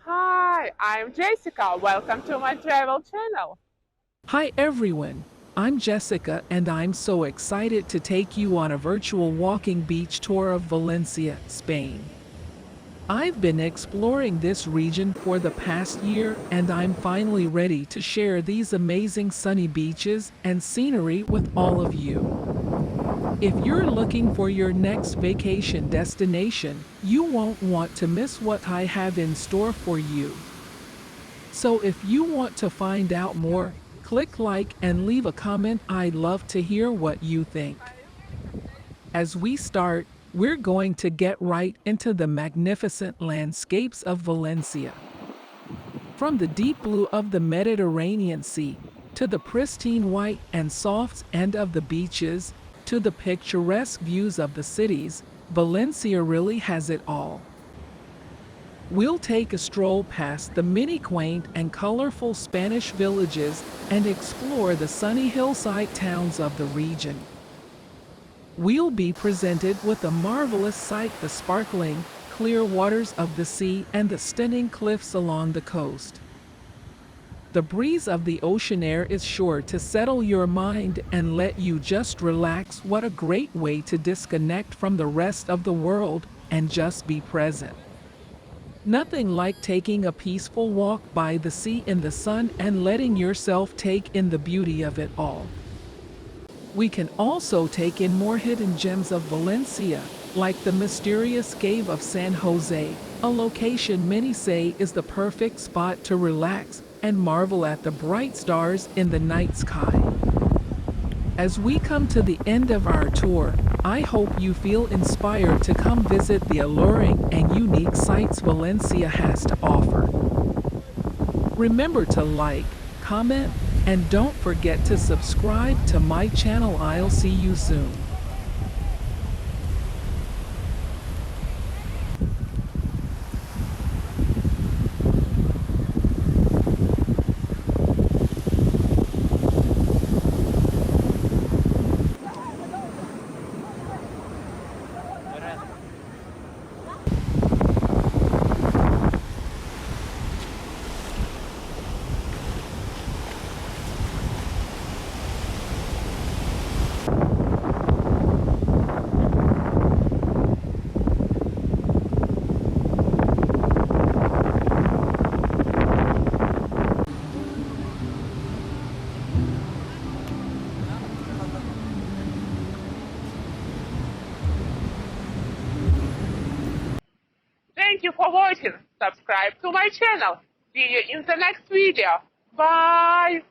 Hi, I'm Jessica. Welcome to my travel channel. Hi everyone, I'm Jessica and I'm so excited to take you on a virtual walking beach tour of Valencia, Spain. I've been exploring this region for the past year and I'm finally ready to share these amazing sunny beaches and scenery with all of you. If you're looking for your next vacation destination, you won't want to miss what I have in store for you. So if you want to find out more, click like and leave a comment. I'd love to hear what you think. As we start, we're going to get right into the magnificent landscapes of Valencia. From the deep blue of the Mediterranean Sea, to the pristine white and soft sand of the beaches, to the picturesque views of the cities, Valencia really has it all. We'll take a stroll past the many quaint and colorful Spanish villages and explore the sunny hillside towns of the region. We'll be presented with a marvelous sight: the sparkling, clear waters of the sea and the stunning cliffs along the coast. The breeze of the ocean air is sure to settle your mind and let you just relax. What a great way to disconnect from the rest of the world and just be present. Nothing like taking a peaceful walk by the sea in the sun and letting yourself take in the beauty of it all. We can also take in more hidden gems of Valencia, like the mysterious cave of San Jose, a location many say is the perfect spot to relax and marvel at the bright stars in the night sky. As we come to the end of our tour, I hope you feel inspired to come visit the alluring and unique sights Valencia has to offer. Remember to like, comment, and don't forget to subscribe to my channel. I'll see you soon. Thank you for watching. Subscribe to my channel. See you in the next video. Bye.